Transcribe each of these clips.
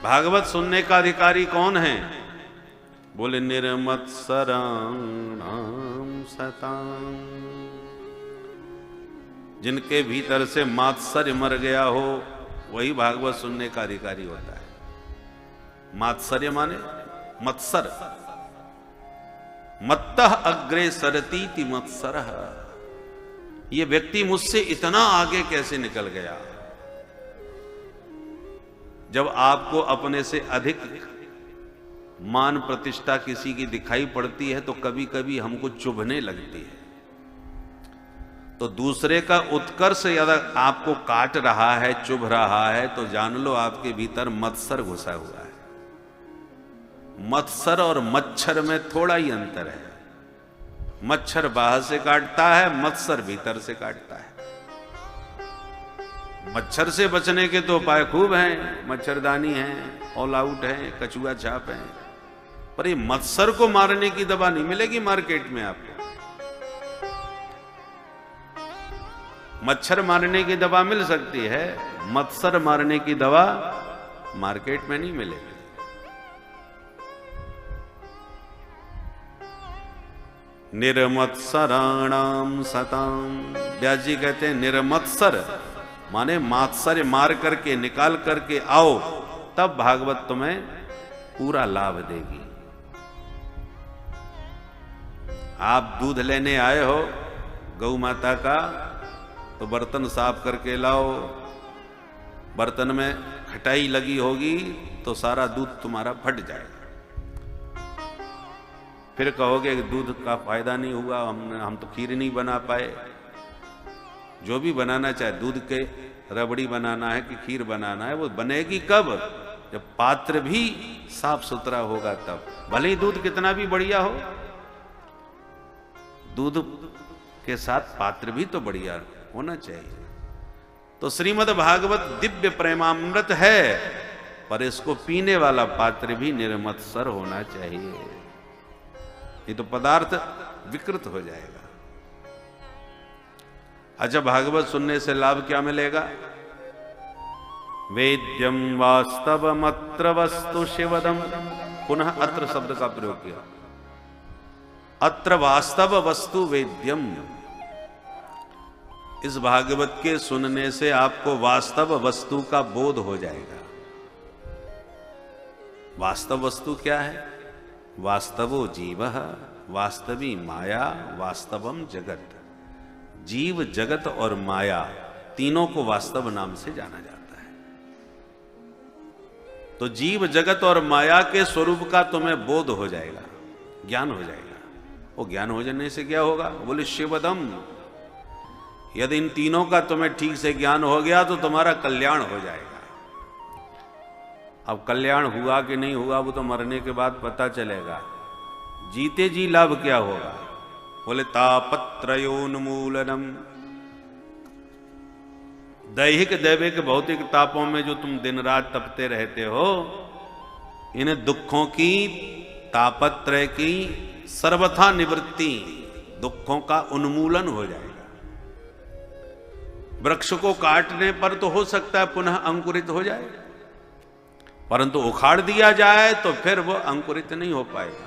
भागवत सुनने का अधिकारी कौन है? बोले निर्मत्सराणाम सताम, जिनके भीतर से मात्सर्य मर गया हो वही भागवत सुनने का अधिकारी होता है। मात्सर्य माने मत्सर, मत्तः अग्रे सरतीति मत्सरः, ये व्यक्ति मुझसे इतना आगे कैसे निकल गया। जब आपको अपने से अधिक मान प्रतिष्ठा किसी की दिखाई पड़ती है तो कभी कभी हमको चुभने लगती है। तो दूसरे का उत्कर्ष यदि आपको काट रहा है, चुभ रहा है, तो जान लो आपके भीतर मत्सर घुसा हुआ है। मत्सर और मच्छर में थोड़ा ही अंतर है। मच्छर बाहर से काटता है, मत्सर भीतर से काटता है। मच्छर से बचने के तो उपाय खूब हैं, मच्छरदानी है, ऑल आउट है, कछुआ छाप है, पर ये मत्सर को मारने की दवा नहीं मिलेगी मार्केट में आपको। मच्छर मारने की दवा मिल सकती है, मत्सर मारने की दवा मार्केट में नहीं मिलेगी। निर्मत्सराणाम सताम, व्यास जी कहते हैं निर्मत्सर माने मात्सर्य मार करके, निकाल करके आओ, तब भागवत तुम्हें पूरा लाभ देगी। आप दूध लेने आए हो गौ माता का, तो बर्तन साफ करके लाओ। बर्तन में खटाई लगी होगी तो सारा दूध तुम्हारा फट जाएगा। फिर कहोगे दूध का फायदा नहीं हुआ, हम तो खीर नहीं बना पाए। जो भी बनाना चाहे, दूध के रबड़ी बनाना है कि खीर बनाना है, वो बनेगी कब? जब पात्र भी साफ सुथरा होगा तब। भले ही दूध कितना भी बढ़िया हो, दूध के साथ पात्र भी तो बढ़िया होना चाहिए। तो श्रीमद् भागवत दिव्य प्रेमामृत है, पर इसको पीने वाला पात्र भी निर्मत्सर होना चाहिए, ये तो पदार्थ विकृत हो जाएगा। अच्छा, भागवत सुनने से लाभ क्या मिलेगा? वेद्यम वास्तवमत्र वस्तु शिवदम, पुनः अत्र शब्द का प्रयोग किया। अत्र वास्तव वस्तु वेद्यम, इस भागवत के सुनने से आपको वास्तव वस्तु का बोध हो जाएगा। वास्तव वस्तु क्या है? वास्तवो जीवः, वास्तवी माया, वास्तवम जगत। जीव, जगत और माया तीनों को वास्तव नाम से जाना जाता है। तो जीव, जगत और माया के स्वरूप का तुम्हें बोध हो जाएगा, ज्ञान हो जाएगा। वो ज्ञान हो जाने से क्या होगा? बोले शिवदम, यदि इन तीनों का तुम्हें ठीक से ज्ञान हो गया तो तुम्हारा कल्याण हो जाएगा। अब कल्याण हुआ कि नहीं हुआ वो तो मरने के बाद पता चलेगा। जीते जी लाभ क्या होगा? बोले तापत्रयोन्मूलनम, दैहिक दैविक भौतिक तापों में जो तुम दिन रात तपते रहते हो, इन दुखों की, तापत्रय की सर्वथा निवृत्ति, दुखों का उन्मूलन हो जाएगा। वृक्ष को काटने पर तो हो सकता है पुनः अंकुरित हो जाए, परंतु उखाड़ दिया जाए तो फिर वो अंकुरित नहीं हो पाएगा।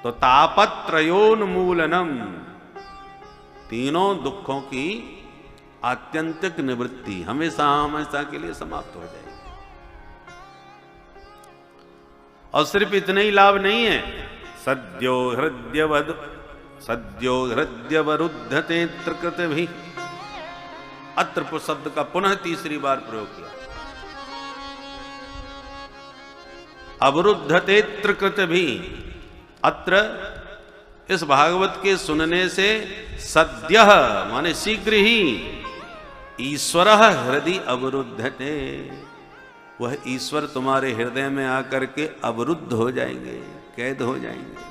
तो तापत्रयोन्मूलनम, तीनों दुखों की आत्यंतिक निवृत्ति हमेशा हमेशा के लिए समाप्त हो जाएगी। और सिर्फ इतने ही लाभ नहीं है, सद्यो हृदयवरुद्धते त्रिकृत भी, अत्र शब्द का पुनः तीसरी बार प्रयोग किया। अवरुद्धते त्रिकृत भी, अत्र इस भागवत के सुनने से सद्यः माने शीघ्र ही, ईश्वरः हृदय अवरुद्धते, वह ईश्वर तुम्हारे हृदय में आकर के अवरुद्ध हो जाएंगे, कैद हो जाएंगे।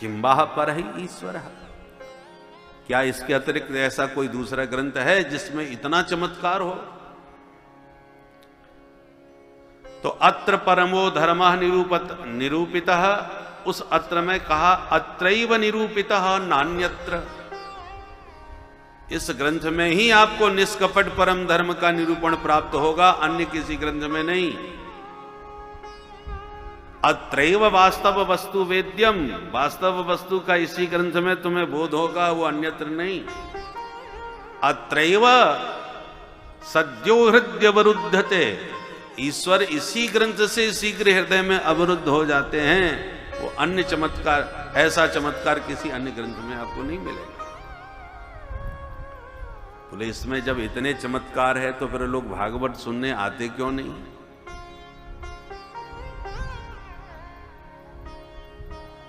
किंबाह पर ही ईश्वर, क्या इसके अतिरिक्त ऐसा कोई दूसरा ग्रंथ है जिसमें इतना चमत्कार हो? तो अत्र परमो धर्मः निरूपितः, उस अत्र में कहा अत्रैव निरूपितः नान्यत्र, इस ग्रंथ में ही आपको निष्कपट परम धर्म का निरूपण प्राप्त होगा, अन्य किसी ग्रंथ में नहीं। अत्रैव वास्तव वस्तु वेद्यम, वास्तव वस्तु का इसी ग्रंथ में तुम्हें बोध होगा, वो अन्यत्र नहीं। अत्रैव सद्यो हृदय अवरुद्धते, ईश्वर इसी ग्रंथ से शीघ्र हृदय में अवरुद्ध हो जाते हैं। वो अन्य चमत्कार, ऐसा चमत्कार किसी अन्य ग्रंथ में आपको नहीं मिलेगा। बोले इसमें जब इतने चमत्कार है तो फिर लोग भागवत सुनने आते क्यों नहीं?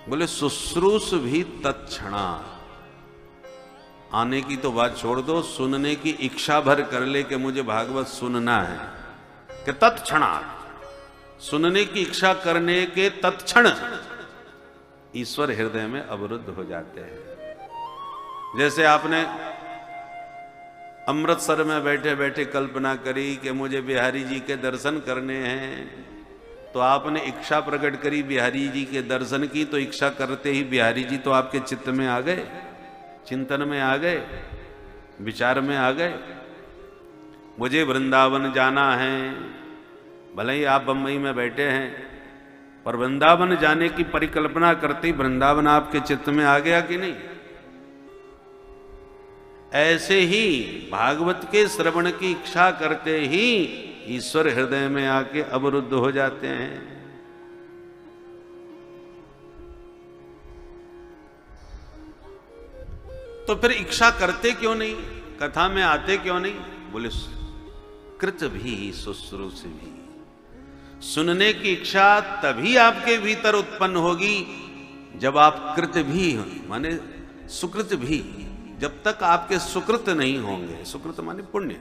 बोले शुश्रूष भी तत्क्षणा, आने की तो बात छोड़ दो, सुनने की इच्छा भर कर ले कि मुझे भागवत सुनना है, कि तत्क्षणा, सुनने की इच्छा करने के तत्क्षण ईश्वर हृदय में अवरुद्ध हो जाते हैं। जैसे आपने अमृतसर में बैठे बैठे कल्पना करी कि मुझे बिहारी जी के दर्शन करने हैं, तो आपने इच्छा प्रकट करी बिहारी जी के दर्शन की, तो इच्छा करते ही बिहारी जी तो आपके चित्त में आ गए, चिंतन में आ गए, विचार में आ गए। मुझे वृंदावन जाना है, भले ही आप बम्बई में बैठे हैं, पर वृंदावन जाने की परिकल्पना करते ही वृंदावन आपके चित्त में आ गया कि नहीं? ऐसे ही भागवत के श्रवण की इच्छा करते ही ईश्वर हृदय में आके अवरुद्ध हो जाते हैं। तो फिर इच्छा करते क्यों नहीं, कथा में आते क्यों नहीं? बोले कृत भी शुश्रूष भी, सुनने की इच्छा तभी आपके भीतर उत्पन्न होगी जब आप कृत भी माने सुकृत भी, जब तक आपके सुकृत नहीं होंगे, सुकृत माने पुण्य,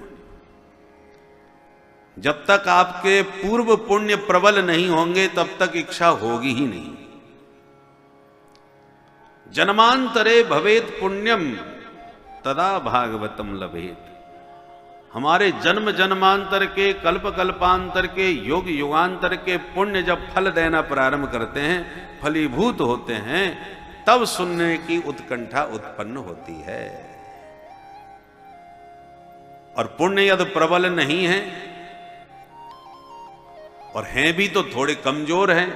जब तक आपके पूर्व पुण्य प्रबल नहीं होंगे तब तक इच्छा होगी ही नहीं। जन्मांतरे भवेत पुण्यम तदा भागवतम लभेत, हमारे जन्म जन्मांतर के, कल्प कल्पांतर के, युग युगांतर के पुण्य जब फल देना प्रारंभ करते हैं, फलीभूत होते हैं, तब सुनने की उत्कंठा उत्पन्न होती है। और पुण्य यदि प्रबल नहीं है, और हैं भी तो थोड़े कमजोर हैं,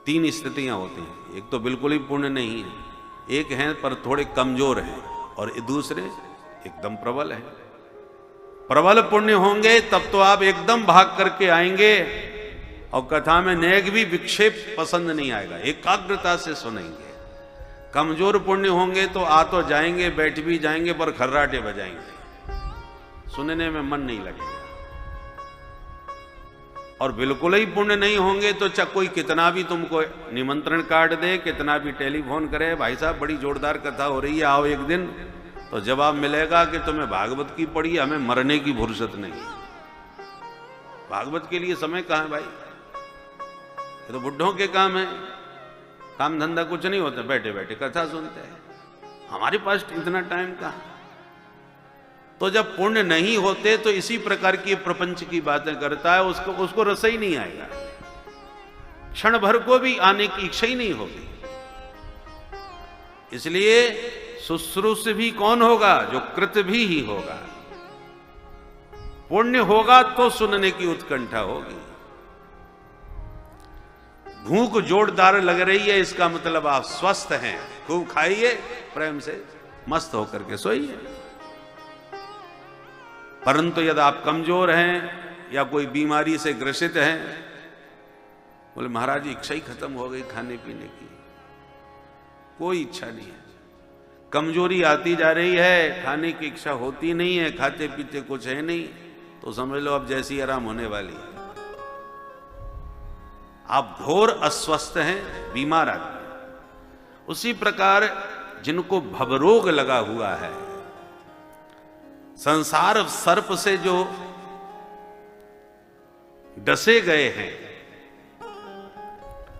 तीन स्थितियां होती हैं। एक तो बिल्कुल ही पुण्य नहीं है, एक हैं पर थोड़े कमजोर हैं, और दूसरे एकदम प्रबल हैं। प्रबल पुण्य होंगे तब तो आप एकदम भाग करके आएंगे, और कथा में नेक भी विक्षेप पसंद नहीं आएगा, एकाग्रता से सुनेंगे। कमजोर पुण्य होंगे तो आ तो जाएंगे, बैठ भी जाएंगे, पर खर्राटे बजाएंगे, सुनने में मन नहीं लगेगा। और बिल्कुल ही पुण्य नहीं होंगे तो चाहे कोई कितना भी तुमको निमंत्रण कार्ड दे, कितना भी टेलीफोन करे, भाई साहब बड़ी जोरदार कथा हो रही है, आओ एक दिन, तो जवाब मिलेगा कि तुम्हें भागवत की पढ़ी, हमें मरने की फुर्सत नहीं। भागवत के लिए समय कहां है भाई? ये तो बुढ़ों के काम है, काम धंधा कुछ नहीं होता, बैठे बैठे कथा सुनते हैं, हमारे पास इतना टाइम कहां? तो जब पुण्य नहीं होते तो इसी प्रकार की प्रपंच की बातें करता है, उसको रस ही नहीं आएगा, क्षण भर को भी आने की इच्छा ही नहीं होगी। इसलिए शुश्रूष भी कौन होगा? जो कृत भी ही होगा। पुण्य होगा तो सुनने की उत्कंठा होगी। भूख जोरदार लग रही है, इसका मतलब आप स्वस्थ हैं, खूब खाइए, प्रेम से मस्त होकर के सोइए। परंतु यदि आप कमजोर हैं या कोई बीमारी से ग्रसित हैं, बोले महाराज इच्छा ही खत्म हो गई खाने पीने की, कोई इच्छा नहीं है, कमजोरी आती जा रही है, खाने की इच्छा होती नहीं है, खाते पीते कुछ है नहीं, तो समझ लो अब जैसी आराम होने वाली है। आप घोर अस्वस्थ हैं, बीमार आदमी। उसी प्रकार जिनको भवरोग लगा हुआ है, संसार सर्प से जो डसे गए हैं,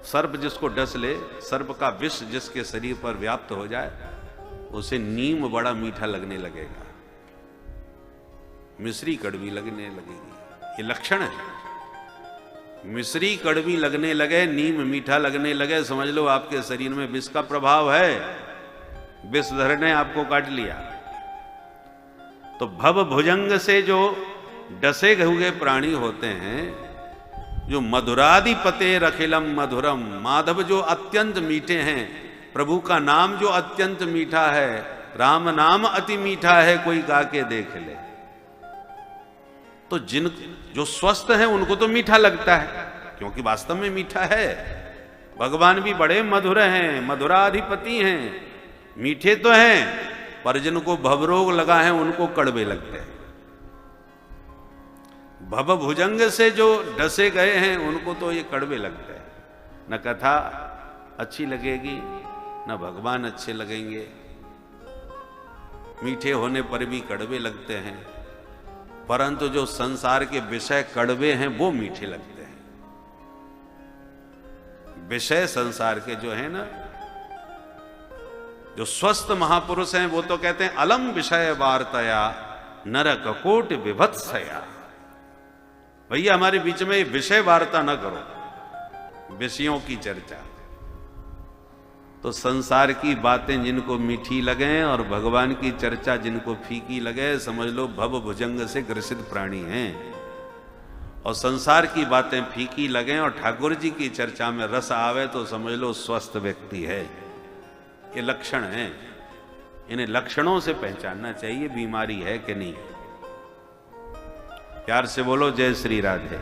सर्प जिसको डस ले, सर्प का विष जिसके शरीर पर व्याप्त हो जाए, उसे नीम बड़ा मीठा लगने लगेगा, मिश्री कड़वी लगने लगेगी, ये लक्षण है। मिश्री कड़वी लगने लगे, नीम मीठा लगने लगे, समझ लो आपके शरीर में विष का प्रभाव है, विषधर ने आपको काट लिया। तो भव भुजंग से जो डसे हुए प्राणी होते हैं, जो मधुराधिपते रखिलम मधुरम, माधव जो अत्यंत मीठे हैं, प्रभु का नाम जो अत्यंत मीठा है, राम नाम अति मीठा है, कोई गा के देख ले। तो जिन जो स्वस्थ हैं उनको तो मीठा लगता है, क्योंकि वास्तव में मीठा है। भगवान भी बड़े मधुर हैं, मधुराधिपति हैं, मीठे तो हैं, पर जिनको भवरोग लगा है उनको कड़वे लगते हैं। भव भुजंग से जो डसे गए हैं उनको तो ये कड़वे लगते हैं। न कथा अच्छी लगेगी, न भगवान अच्छे लगेंगे, मीठे होने पर भी कड़वे लगते हैं। परंतु जो संसार के विषय कड़वे हैं वो मीठे लगते हैं। विषय संसार के जो है ना, जो स्वस्थ महापुरुष हैं वो तो कहते हैं अलम विषय वार्तया नरक कोट विभत्सया। भैया हमारे बीच में विषय वार्ता न करो, विषयों की चर्चा। तो संसार की बातें जिनको मीठी लगे और भगवान की चर्चा जिनको फीकी लगे, समझ लो भव भुजंग से ग्रसित प्राणी हैं। और संसार की बातें फीकी लगे और ठाकुर जी की चर्चा में रस आवे तो समझ लो स्वस्थ व्यक्ति है। ये लक्षण हैं, इन्हें लक्षणों से पहचानना चाहिए बीमारी है कि नहीं। प्यार से बोलो जय श्री राधे।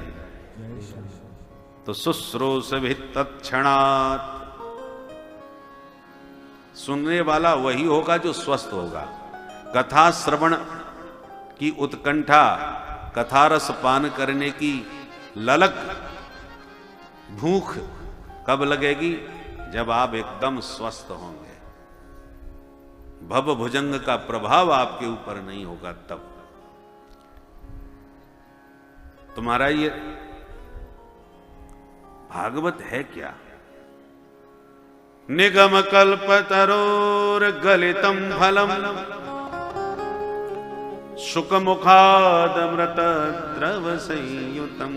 तो शुश्रूष भी तत्क्षणात्, सुनने वाला वही होगा जो स्वस्थ होगा। कथा श्रवण की उत्कंठा, कथा रस पान करने की ललक, भूख कब लगेगी? जब आप एकदम स्वस्थ होंगे, भव भुजंग का प्रभाव आपके ऊपर नहीं होगा तब। तुम्हारा ये भागवत है क्या? निगम कल्पतरोर गलितम फलम शुक मुखादमृत द्रव संयुतम।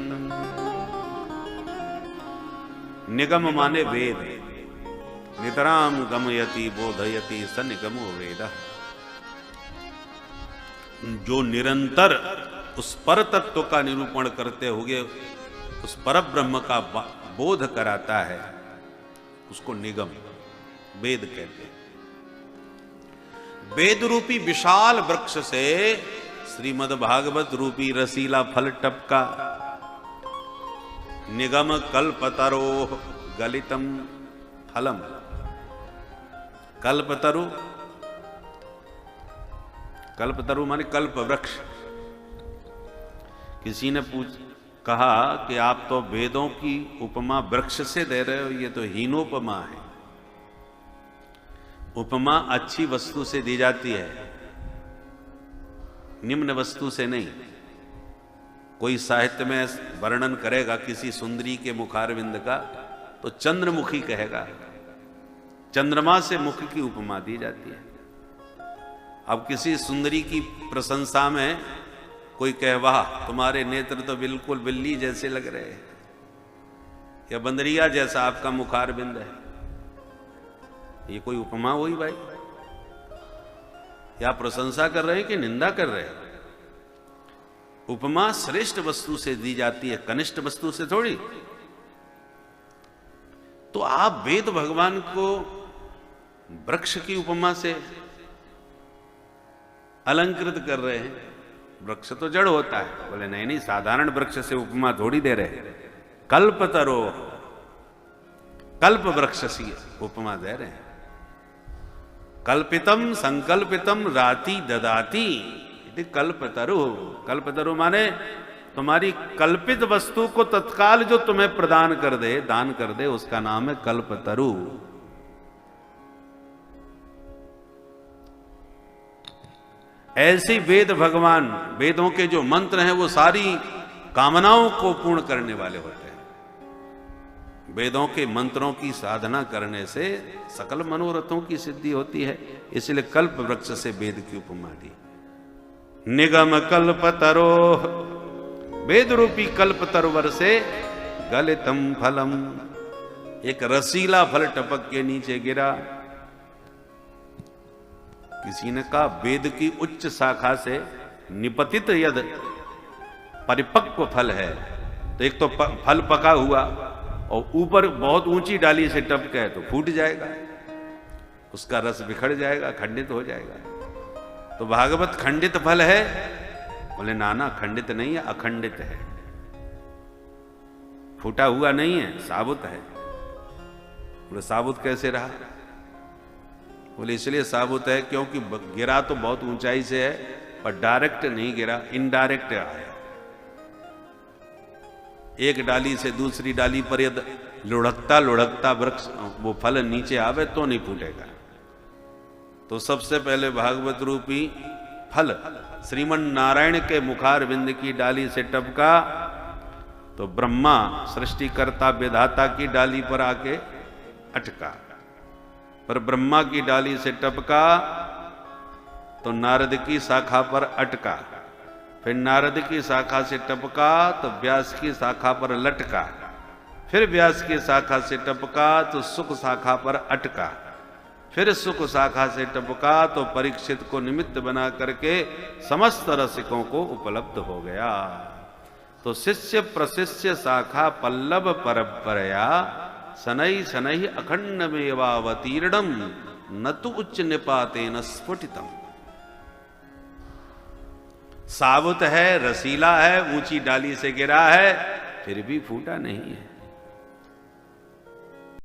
निगम माने वेद, नितराम गमयति बोधयति स निगमो वेद। जो निरंतर उस पर तत्व का निरूपण करते हुए उस पर ब्रह्म का बोध कराता है, उसको निगम वेद कहते हैं। वेद रूपी विशाल वृक्ष से श्रीमद् भागवत रूपी रसीला फल टपका। निगम कल्पतरो गलितम फलम। कल्पतरु, कल्पतरु माने कल्प वृक्ष। किसी ने कहा कि आप तो वेदों की उपमा वृक्ष से दे रहे हो, ये तो हीनोपमा है। उपमा अच्छी वस्तु से दी जाती है, निम्न वस्तु से नहीं। कोई साहित्य में वर्णन करेगा किसी सुंदरी के मुखारविंद का तो चंद्रमुखी कहेगा, चंद्रमा से मुख की उपमा दी जाती है। अब किसी सुंदरी की प्रशंसा में कोई कहे वाह तुम्हारे नेत्र तो बिल्कुल बिल्ली जैसे लग रहे हैं, या बंदरिया जैसा आपका मुखारबिंद है, ये कोई उपमा हुई भाई? या प्रशंसा कर रहे हैं कि निंदा कर रहे हैं? उपमा श्रेष्ठ वस्तु से दी जाती है, कनिष्ठ वस्तु से थोड़ी। तो आप वेद भगवान को वृक्ष की उपमा से अलंकृत कर रहे हैं। वृक्ष तो जड़ होता है। बोले नहीं नहीं, साधारण वृक्ष से उपमा थोड़ी दे रहे, कल्पतरो, कल्प वृक्ष सी उपमा दे रहे हैं। कल्पितम संकल्पितम राति ददाती इति कल्पतरु। कल्पतरु माने तुम्हारी कल्पित वस्तु को तत्काल जो तुम्हें प्रदान कर दे, दान कर दे, उसका नाम है कल्पतरु। ऐसे वेद भगवान, वेदों के जो मंत्र हैं वो सारी कामनाओं को पूर्ण करने वाले होते हैं। वेदों के मंत्रों की साधना करने से सकल मनोरथों की सिद्धि होती है। इसलिए कल्प वृक्ष से वेद की उपमा दी। निगम कल्पतरो, वेद रूपी कल्पतरुवर से गलितम फलम। एक रसीला फल टपक के नीचे गिरा। किसी ने कहा वेद की उच्च शाखा से निपतित यद परिपक्व फल है, तो एक तो फल पका हुआ और ऊपर बहुत ऊंची डाली से टपके है तो फूट जाएगा, उसका रस बिखर जाएगा, खंडित हो जाएगा। तो भागवत खंडित फल है? बोले नाना खंडित नहीं है, अखंडित है, फूटा हुआ नहीं है, साबुत है। बोले साबुत कैसे रहा? बोले इसलिए साबुत है क्योंकि गिरा तो बहुत ऊंचाई से है, पर डायरेक्ट नहीं गिरा, इनडायरेक्ट आया। एक डाली से दूसरी डाली पर यदि लुढ़कता लुढ़कता वृक्ष वो फल नीचे आवे तो नहीं फूटेगा। तो सबसे पहले भागवत रूपी फल श्रीमन नारायण के मुखार बिंद की डाली से टपका तो ब्रह्मा सृष्टिकर्ता विधाता की डाली पर आके अटका। पर ब्रह्मा की डाली से टपका तो नारद की शाखा पर अटका। फिर नारद की शाखा से टपका तो व्यास की शाखा पर लटका। फिर व्यास की शाखा से टपका तो सुख शाखा पर अटका। फिर सुख शाखा से टपका तो परीक्षित को निमित्त बना करके समस्त रसिकों को उपलब्ध हो गया। तो शिष्य प्रशिष्य शाखा पल्लव परपरया शनै शनै अखंड मेवावतीर्णम न तो उच्च निपातेन स्फुटितम। साबुत है, रसीला है, ऊंची डाली से गिरा है, फिर भी फूटा नहीं है।